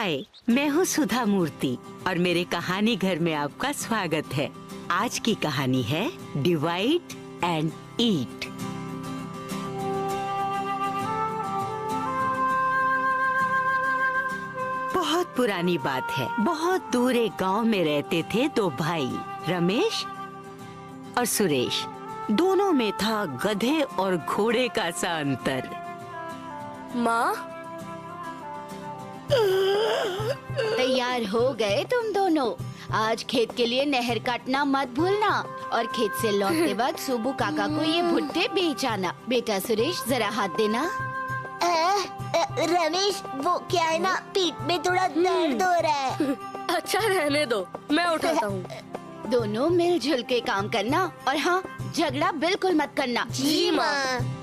हाय, मैं हूँ सुधा मूर्ति और मेरे कहानी घर में आपका स्वागत है। आज की कहानी है डिवाइड एंड ईट। बहुत पुरानी बात है। बहुत दूर एक गांव में रहते थे दो भाई, रमेश और सुरेश। दोनों में था गधे और घोड़े का सा अंतर। माँ, तैयार हो गए तुम दोनों? आज खेत के लिए नहर काटना मत भूलना और खेत से लौटते वक्त सुबू काका को ये भुट्टे बेच आना। बेटा सुरेश, जरा हाथ देना। रमेश, वो क्या है ना, पीठ में थोड़ा दर्द हो रहा है। अच्छा रहने दो, मैं उठाता हूँ। दोनों मिलजुल के काम करना और हाँ, झगड़ा बिल्कुल मत करना। जी माँ।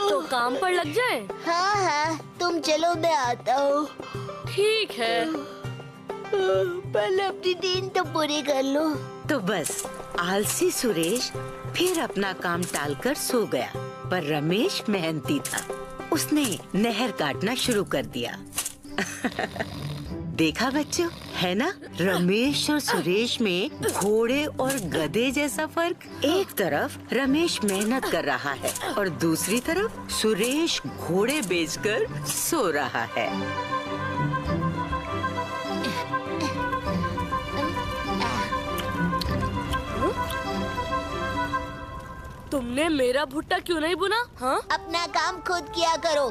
तो काम पर लग जाए। हाँ हाँ, तुम चलो, मैं आता हूँ। ठीक है। पहले अपनी नींद तो पूरी कर लो। तो बस आलसी सुरेश फिर अपना काम टालकर सो गया, पर रमेश मेहनती था। उसने नहर काटना शुरू कर दिया। देखा बच्चों, है ना, रमेश और सुरेश में घोड़े और गधे जैसा फर्क। एक तरफ रमेश मेहनत कर रहा है और दूसरी तरफ सुरेश घोड़े बेचकर सो रहा है। तुमने मेरा भुट्टा क्यों नहीं बुना? हाँ, अपना काम खुद किया करो,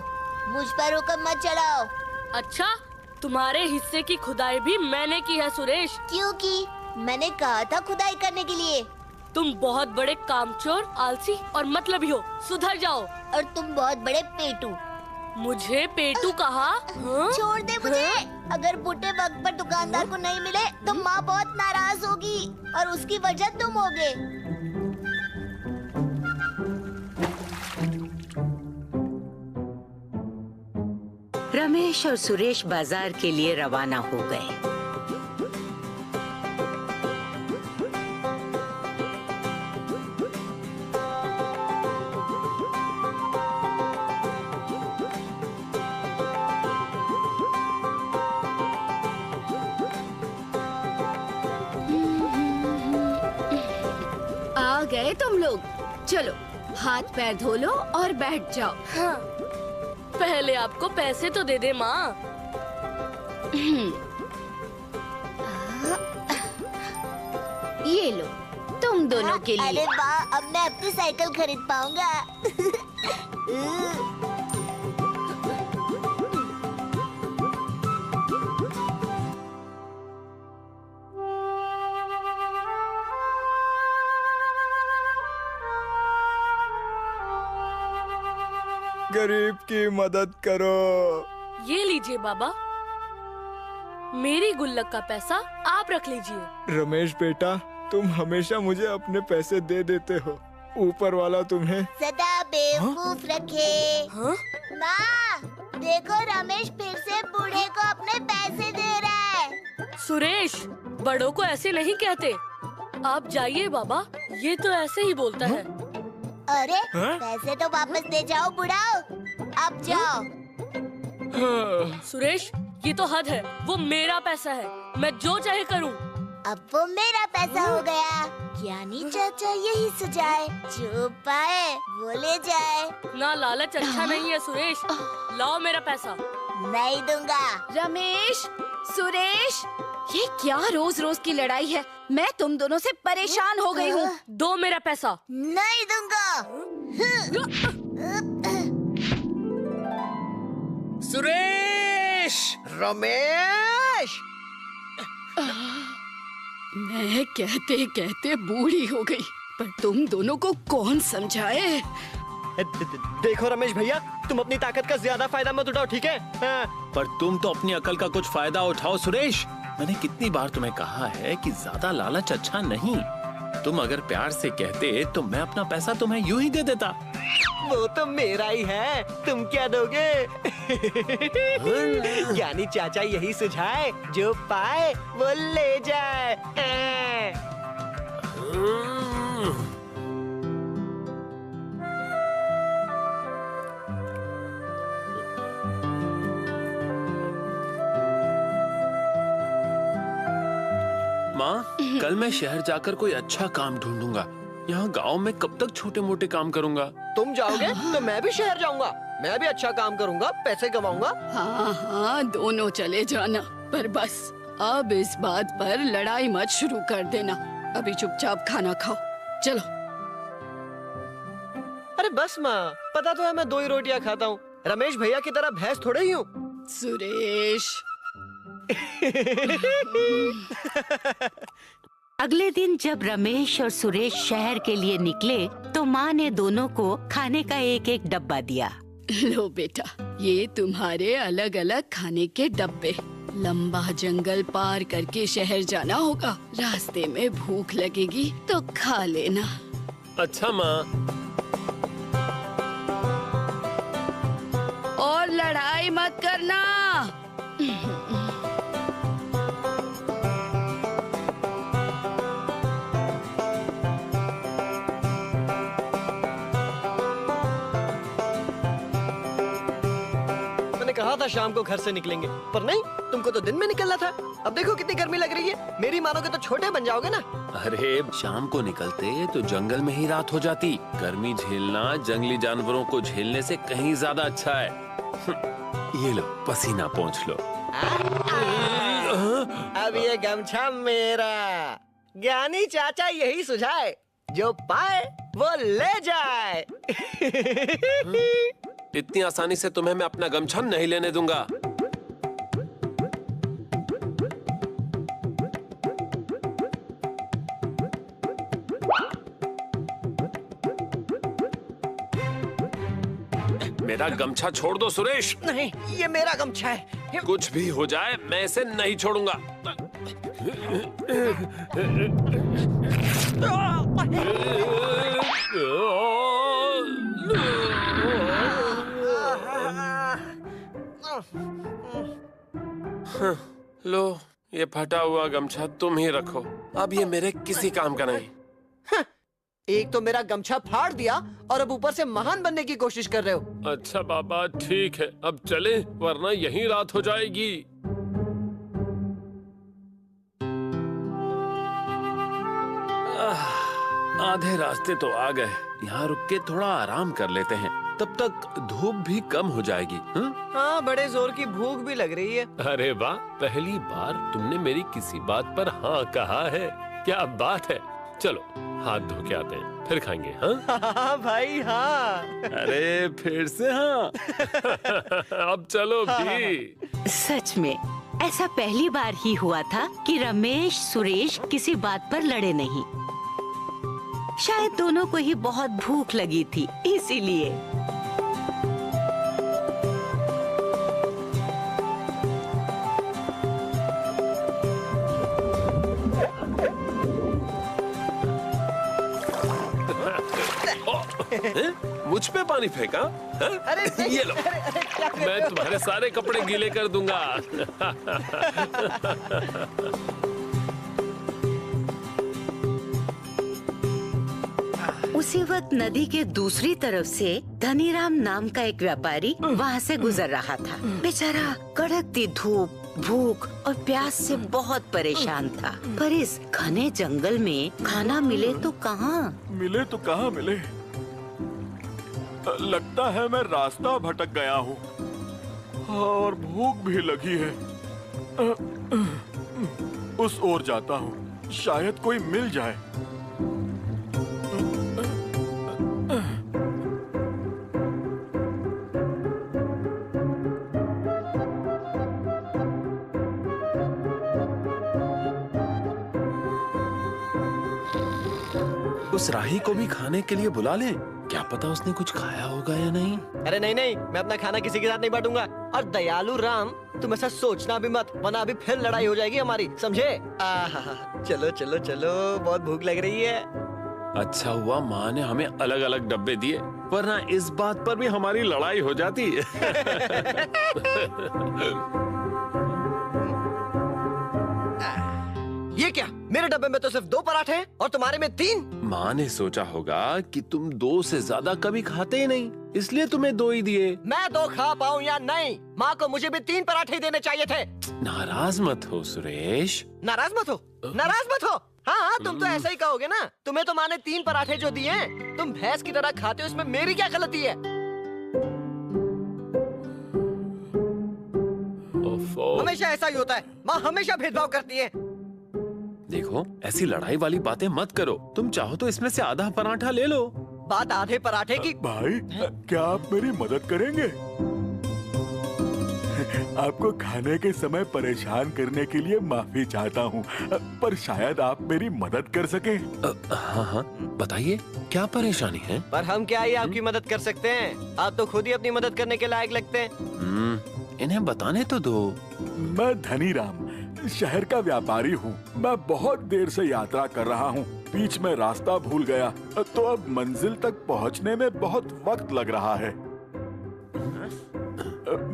मुझ पर हुक्म मत चढ़ाओ। अच्छा, तुम्हारे हिस्से की खुदाई भी मैंने की है सुरेश। क्योंकि मैंने कहा था खुदाई करने के लिए। तुम बहुत बड़े कामचोर, आलसी और मतलबी हो। सुधर जाओ। और तुम बहुत बड़े पेटू। मुझे पेटू कहा? हाँ? छोड़ दे मुझे। अगर बूटे वक्त पर दुकानदार को नहीं मिले तो माँ बहुत नाराज होगी और उसकी वजह तुम होगे। रमेश और सुरेश बाजार के लिए रवाना हो गए। आ गए तुम लोग? चलो हाथ पैर धो लो और बैठ जाओ। हाँ। पहले आपको पैसे तो दे दे माँ। ये लो, तुम दोनों के लिए। अरे वाह, अब मैं अपनी साइकिल खरीद पाऊंगा। गरीब की मदद करो। ये लीजिए बाबा, मेरी गुल्लक का पैसा आप रख लीजिए। रमेश बेटा, तुम हमेशा मुझे अपने पैसे दे देते हो। ऊपर वाला तुम्हें सदा बेवकूफ रखे। हाँ? माँ, देखो रमेश फिर से बूढ़े को अपने पैसे दे रहा है। सुरेश, बड़ों को ऐसे नहीं कहते। आप जाइए बाबा, ये तो ऐसे ही बोलता है। अरे हाँ? पैसे तो वापस दे जाओ बुढ़ाओ, अब जाओ। सुरेश, ये तो हद है। वो मेरा पैसा है, मैं जो चाहे करूं। अब वो मेरा पैसा हो गया। ज्ञानी चाचा यही सुझाए, जो पाए वो ले जाए। ना लालच अच्छा नहीं है सुरेश। लाओ मेरा पैसा। नहीं दूंगा। रमेश, सुरेश, ये क्या रोज रोज की लड़ाई है? मैं तुम दोनों से परेशान हो गई हूँ। दो मेरा पैसा। नहीं दूंगा। सुरेश, रमेश, मैं कहते कहते बूढ़ी हो गई, पर तुम दोनों को कौन समझाए? देखो रमेश भैया, तुम अपनी ताकत का ज्यादा फायदा मत उठाओ, ठीक है? हाँ। पर तुम तो अपनी अकल का कुछ फायदा उठाओ सुरेश। मैंने कितनी बार तुम्हें कहा है कि ज्यादा लालच अच्छा नहीं। तुम अगर प्यार से कहते तो मैं अपना पैसा तुम्हें यूं ही दे देता। वो तो मेरा ही है, तुम क्या दोगे? ज्ञानी चाचा यही सुझाए, जो पाए वो ले जाए। माँ, कल मैं शहर जाकर कोई अच्छा काम ढूंढूंगा। यहाँ गांव में कब तक छोटे मोटे काम करूंगा? तुम जाओगे तो मैं भी शहर जाऊंगा। मैं भी अच्छा काम करूंगा, पैसे कमाऊंगा। हाँ हाँ, दोनों चले जाना, पर बस अब इस बात पर लड़ाई मत शुरू कर देना। अभी चुपचाप खाना खाओ, चलो। अरे बस माँ, पता तो है मैं 2 ही रोटियां खाता हूँ। रमेश भैया की तरह भैंस थोड़े ही हूँ। सुरेश। अगले दिन जब रमेश और सुरेश शहर के लिए निकले तो माँ ने दोनों को खाने का एक एक डब्बा दिया। लो बेटा, ये तुम्हारे अलग अलग खाने के डब्बे। लंबा जंगल पार करके शहर जाना होगा, रास्ते में भूख लगेगी तो खा लेना। अच्छा माँ। और लड़ाई मत करना। कहा था शाम को घर से निकलेंगे, पर नहीं, तुमको तो दिन में निकलना था। अब देखो कितनी गर्मी लग रही है। मेरी मानोगे तो छोटे बन जाओगे ना। अरे शाम को निकलते तो जंगल में ही रात हो जाती। गर्मी झेलना जंगली जानवरों को झेलने से कहीं ज्यादा अच्छा है। ये लो, पसीना पोंछ लो। अब ये गमछा मेरा। ज्ञानी चाचा यही सुझाए, जो पाए वो ले जाए। इतनी आसानी से तुम्हें मैं अपना गमछा नहीं लेने दूंगा। मेरा गमछा छोड़ दो सुरेश। नहीं, ये मेरा गमछा है। कुछ भी हो जाए मैं इसे नहीं छोड़ूंगा। लो, ये फटा हुआ गमछा तुम ही रखो। अब ये मेरे किसी काम का नहीं। एक तो मेरा गमछा फाड़ दिया और अब ऊपर से महान बनने की कोशिश कर रहे हो। अच्छा बाबा, ठीक है, अब चले, वरना यहीं रात हो जाएगी। आधे रास्ते तो आ गए। यहाँ रुक के थोड़ा आराम कर लेते हैं, तब तक धूप भी कम हो जाएगी। हाँ, बड़े जोर की भूख भी लग रही है। अरे वाह, पहली बार तुमने मेरी किसी बात पर हाँ कहा है। क्या बात है। चलो हाथ धो के आते हैं, फिर खाएंगे। हाँ भाई, हाँ। अरे फिर से हाँ। अब चलो भी। सच में ऐसा पहली बार ही हुआ था कि रमेश सुरेश किसी बात पर लड़े नहीं। शायद दोनों को ही बहुत भूख लगी थी, इसीलिए। मुझ पे पानी फेंका? अरे ये लो, मैं तुम्हारे सारे कपड़े गीले कर दूंगा। उसी वक्त नदी के दूसरी तरफ से धनीराम नाम का एक व्यापारी वहाँ से गुजर रहा था। बेचारा कड़कती धूप, भूख और प्यास से बहुत परेशान था। पर इस घने जंगल में खाना मिले तो कहाँ मिले। लगता है मैं रास्ता भटक गया हूँ और भूख भी लगी है। उस ओर जाता हूँ, शायद कोई मिल जाए। उस राही को भी खाने के लिए बुला लें। क्या पता उसने कुछ खाया होगा या नहीं। अरे नहीं नहीं, मैं अपना खाना किसी के साथ नहीं बांटूंगा। और दयालु राम, तुम ऐसा सोचना भी मत, वरना अभी फिर लड़ाई हो जाएगी हमारी, समझे? आहा, चलो चलो चलो, बहुत भूख लग रही है। अच्छा हुआ माँ ने हमें अलग अलग डब्बे दिए, वरना इस बात पर भी हमारी लड़ाई हो जाती। ये क्या, मेरे डब्बे में तो सिर्फ 2 पराठे हैं और तुम्हारे में 3। माँ ने सोचा होगा कि तुम 2 से ज्यादा कभी खाते ही नहीं, इसलिए तुम्हें 2 ही दिए। मैं 2 खा पाऊँ या नहीं, माँ को मुझे भी 3 पराठे ही देने चाहिए थे। नाराज मत हो सुरेश। नाराज मत हो, नाराज मत हो। हाँ, तुम तो ऐसा ही कहोगे ना। तुम्हें तो माँ ने 3 पराठे जो दिए हैं, तुम भैंस की तरह खाते हो, इसमें मेरी क्या गलती है? हमेशा ऐसा ही होता है, माँ हमेशा भेदभाव करती है। देखो, ऐसी लड़ाई वाली बातें मत करो। तुम चाहो तो इसमें से आधा पराठा ले लो। बात आधे पराठे की। भाई, क्या आप मेरी मदद करेंगे? आपको खाने के समय परेशान करने के लिए माफी चाहता हूँ, पर शायद आप मेरी मदद कर सके। हाँ हाँ, बताइए क्या परेशानी है? पर हम क्या ही आपकी मदद कर सकते हैं? आप तो खुद ही अपनी मदद करने के लायक लगते हैं। इन्हें बताने तो दो। मैं धनी राम शहर का व्यापारी हूँ। मैं बहुत देर से यात्रा कर रहा हूँ। बीच में रास्ता भूल गया, तो अब मंजिल तक पहुँचने में बहुत वक्त लग रहा है।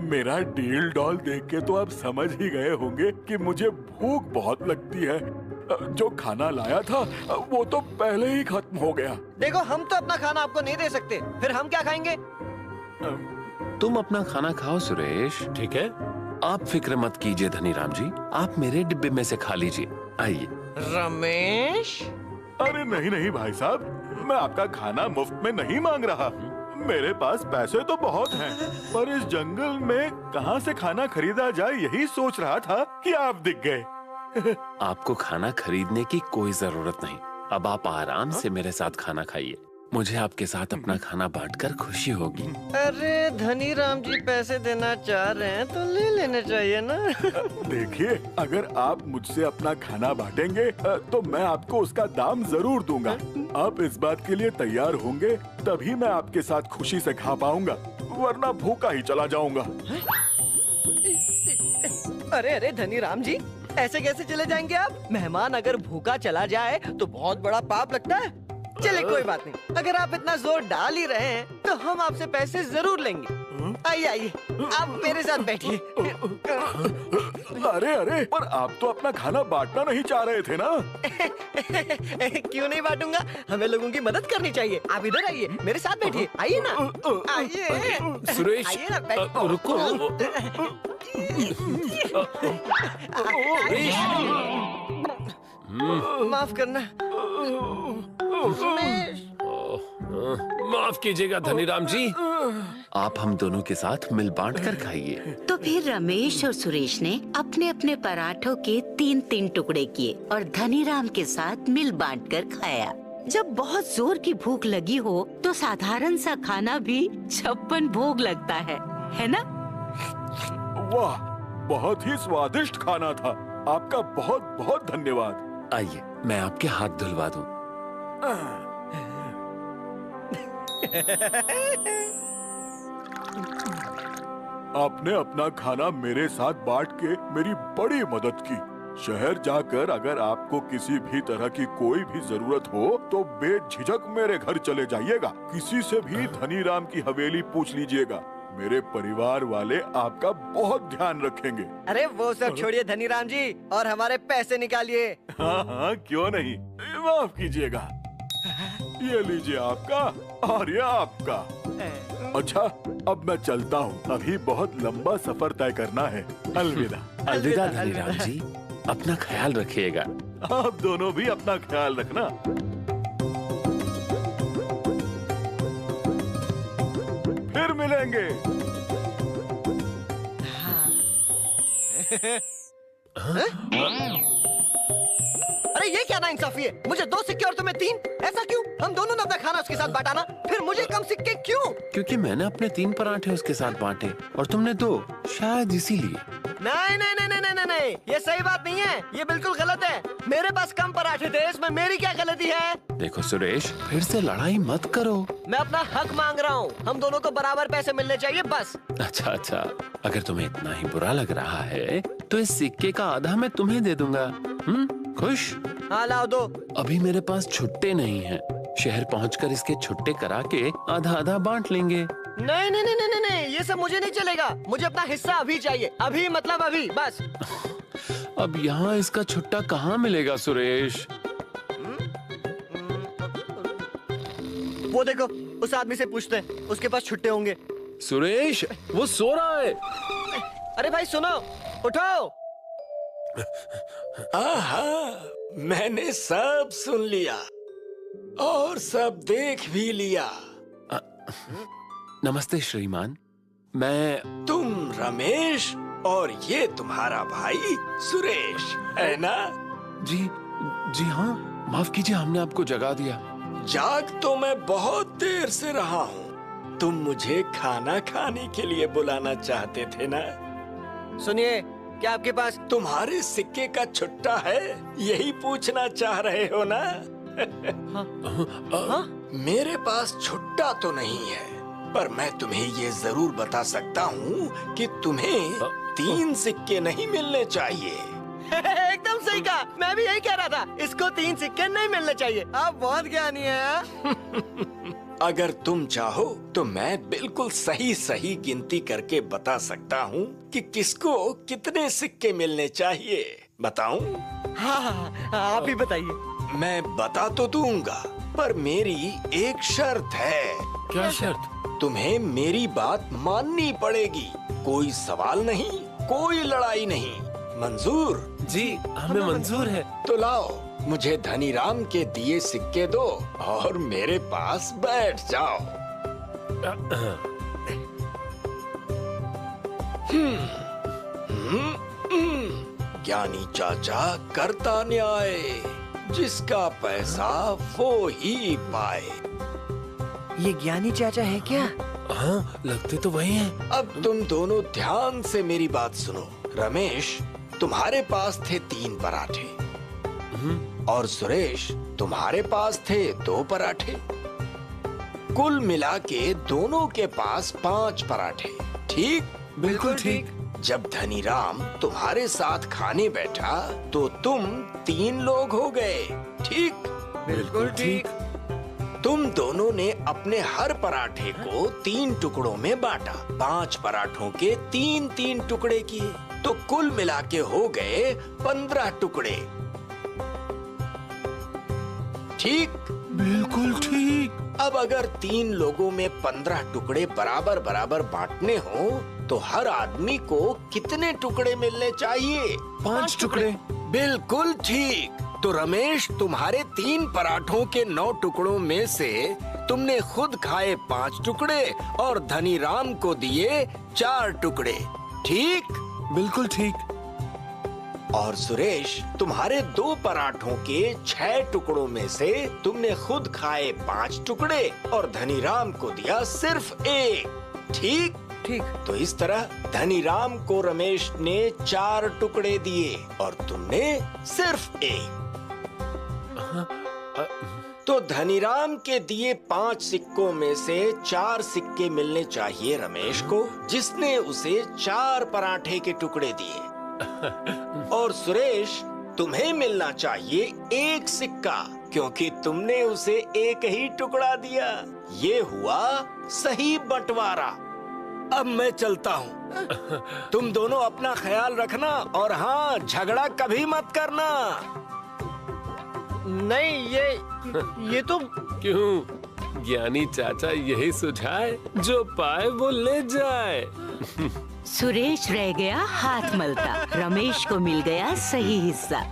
मेरा डील डॉल देख के तो आप समझ ही गए होंगे कि मुझे भूख बहुत लगती है। जो खाना लाया था वो तो पहले ही खत्म हो गया। देखो, हम तो अपना खाना आपको नहीं दे सकते, फिर हम क्या खाएंगे? तुम अपना खाना खाओ सुरेश, ठीक है? आप फिक्र मत कीजिए धनीराम जी, आप मेरे डिब्बे में से खा लीजिए। आइए। रमेश? अरे नहीं नहीं भाई साहब, मैं आपका खाना मुफ्त में नहीं मांग रहा। मेरे पास पैसे तो बहुत हैं, पर इस जंगल में कहाँ से खाना खरीदा जाए यही सोच रहा था कि आप दिख गए। आपको खाना खरीदने की कोई जरूरत नहीं। अब आप आराम से मेरे साथ खाना खाइए। मुझे आपके साथ अपना खाना बांटकर खुशी होगी। अरे धनीराम जी पैसे देना चाह रहे हैं तो ले लेने चाहिए ना। देखिए, अगर आप मुझसे अपना खाना बांटेंगे तो मैं आपको उसका दाम जरूर दूंगा। आप इस बात के लिए तैयार होंगे तभी मैं आपके साथ खुशी से खा पाऊंगा, वरना भूखा ही चला जाऊंगा। अरे अरे धनीराम जी, ऐसे कैसे चले जाएंगे आप? मेहमान अगर भूखा चला जाए तो बहुत बड़ा पाप लगता है। चले कोई बात नहीं, अगर आप इतना जोर डाल ही रहे हैं तो हम आपसे पैसे जरूर लेंगे। आइए आइए, आप मेरे साथ बैठिए। अरे अरे, पर आप तो अपना खाना बांटना नहीं चाह रहे थे ना? क्यों नहीं बांटूंगा, हमें लोगों की मदद करनी चाहिए। आप इधर आइए, मेरे साथ बैठिए। आइए ना, आइए। सुरेश, आइए ना, रुको। माफ करना। माफ कीजिएगा धनीराम जी, आप हम दोनों के साथ मिल बांट कर खाइए। तो फिर रमेश और सुरेश ने अपने अपने पराठों के 3-3 टुकड़े किए और धनीराम के साथ मिल बांट कर खाया। जब बहुत जोर की भूख लगी हो तो साधारण सा खाना भी 56 भोग लगता है ना? वाह, बहुत ही स्वादिष्ट खाना था। आपका बहुत बहुत धन्यवाद। आइए, मैं आपके हाथ धुलवा दूं। आपने अपना खाना मेरे साथ बांट के मेरी बड़ी मदद की। शहर जाकर अगर आपको किसी भी तरह की कोई भी जरूरत हो तो बेझिझक मेरे घर चले जाइएगा। किसी से भी धनीराम की हवेली पूछ लीजिएगा। मेरे परिवार वाले आपका बहुत ध्यान रखेंगे। अरे वो सब छोड़िए धनीराम जी, और हमारे पैसे निकालिए। हाँ हाँ, क्यों नहीं, माफ कीजिएगा। ये लीजिए आपका और ये आपका। अच्छा, अब मैं चलता हूँ, अभी बहुत लंबा सफर तय करना है। अलविदा। अलविदा धनीराम जी, अपना ख्याल रखिएगा। आप दोनों भी अपना ख्याल रखना। फिर मिलेंगे। अरे ये क्या नाइंसाफी है? मुझे 2 सिक्के और तुम्हें 3, ऐसा क्यों? हम दोनों ने अपना खाना उसके साथ बांटा ना, फिर मुझे कम सिक्के क्यों? क्योंकि मैंने अपने 3 पराठे उसके साथ बांटे और तुमने 2, शायद इसीलिए। नहीं नहीं नहीं नहीं नहीं नहीं, ये सही बात नहीं है, ये बिल्कुल गलत है। मेरे पास कम पराठे थे, इसमें मेरी क्या गलती है? देखो सुरेश, फिर से लड़ाई मत करो। मैं अपना हक मांग रहा हूँ, हम दोनों को बराबर पैसे मिलने चाहिए बस। अच्छा, अगर तुम्हें इतना ही बुरा लग रहा है तो इस सिक्के का आधा मैं तुम्हें दे दूंगा। खुश? हाँ लाओ दो। अभी मेरे पास छुट्टे नहीं हैं। शहर पहुंचकर इसके छुट्टे करा के आधा आधा बांट लेंगे। नहीं नहीं नहीं नहीं नहीं, ये सब मुझे नहीं चलेगा। मुझे अपना हिस्सा अभी चाहिए, अभी मतलब अभी, बस। अब यहाँ इसका छुट्टा कहाँ मिलेगा सुरेश? वो देखो, उस आदमी से पूछते हैं, उसके पास छुट्टे होंगे। सुरेश, वो सो रहा है। अरे भाई सुनो, उठो। आहा, मैंने सब सुन लिया और सब देख भी लिया। नमस्ते श्रीमान, मैं तुम रमेश और ये तुम्हारा भाई सुरेश है ना? जी हाँ, माफ कीजिए, हमने आपको जगा दिया। जाग तो मैं बहुत देर से रहा हूँ। तुम मुझे खाना खाने के लिए बुलाना चाहते थे ना? सुनिए, क्या आपके पास तुम्हारे सिक्के का छुट्टा है, यही पूछना चाह रहे हो ना? हाँ? मेरे पास छुट्टा तो नहीं है, पर मैं तुम्हें ये जरूर बता सकता हूँ कि तुम्हें 3 सिक्के नहीं मिलने चाहिए। एकदम सही कहा, मैं भी यही कह रहा था, इसको 3 सिक्के नहीं मिलने चाहिए। आप बहुत ज्ञानी हैं। अगर तुम चाहो तो मैं बिल्कुल सही गिनती करके बता सकता हूँ कि किसको कितने सिक्के मिलने चाहिए। बताऊं? हाँ, आप ही बताइए। मैं बता तो दूंगा, पर मेरी एक शर्त है। क्या शर्त? तुम्हें मेरी बात माननी पड़ेगी। कोई सवाल नहीं, कोई लड़ाई नहीं। मंजूर? जी, हमें मंजूर है। तो लाओ, मुझे धनीराम के दिए सिक्के दो और मेरे पास बैठ जाओ। ज्ञानी चाचा करता न्याय, जिसका पैसा वो ही पाए। ये ज्ञानी चाचा है क्या? हाँ, लगते तो वही हैं। अब तुम दोनों ध्यान से मेरी बात सुनो। रमेश, तुम्हारे पास थे 3 पराठे और सुरेश, तुम्हारे पास थे 2 पराठे। कुल मिला के दोनों के पास 5 पराठे। ठीक? बिल्कुल ठीक। जब धनीराम तुम्हारे साथ खाने बैठा तो तुम 3 लोग हो गए। ठीक? बिल्कुल ठीक। तुम दोनों ने अपने हर पराठे को 3 टुकड़ों में बांटा। 5 पराठों के 3-3 टुकड़े किए, तो कुल मिला के हो गए 15 टुकड़े। ठीक? बिल्कुल ठीक। अब अगर 3 लोगों में 15 टुकड़े बराबर बराबर बांटने हो तो हर आदमी को कितने टुकड़े मिलने चाहिए? 5 टुकड़े। बिल्कुल ठीक। तो रमेश, तुम्हारे 3 पराठों के 9 टुकड़ों में से तुमने खुद खाए 5 टुकड़े और धनीराम को दिए 4 टुकड़े। ठीक? बिल्कुल ठीक। और सुरेश, तुम्हारे 2 पराठों के 6 टुकड़ों में से तुमने खुद खाए 5 टुकड़े और धनीराम को दिया सिर्फ 1। ठीक? ठीक। तो इस तरह धनीराम को रमेश ने 4 टुकड़े दिए और तुमने सिर्फ 1। तो धनीराम के दिए 5 सिक्कों में से 4 सिक्के मिलने चाहिए रमेश को, जिसने उसे 4 पराठे के टुकड़े दिए। और सुरेश, तुम्हें मिलना चाहिए 1 सिक्का, क्योंकि तुमने उसे 1 ही टुकड़ा दिया। ये हुआ सही बंटवारा। अब मैं चलता हूँ। तुम दोनों अपना ख्याल रखना और हाँ, झगड़ा कभी मत करना। नहीं, ये तो क्यों? ज्ञानी चाचा यही सुझाए, जो पाए वो ले जाए। सुरेश रह गया हाथ मलता, रमेश को मिल गया सही हिस्सा।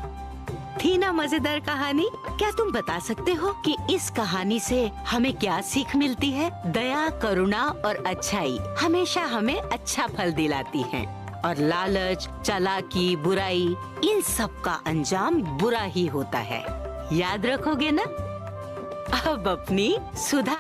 थी ना मजेदार कहानी? क्या तुम बता सकते हो कि इस कहानी से हमें क्या सीख मिलती है? दया, करुणा और अच्छाई हमेशा हमें अच्छा फल दिलाती हैं, और लालच, चालाकी, बुराई, इन सब का अंजाम बुरा ही होता है। याद रखोगे ना? अब अपनी सुधा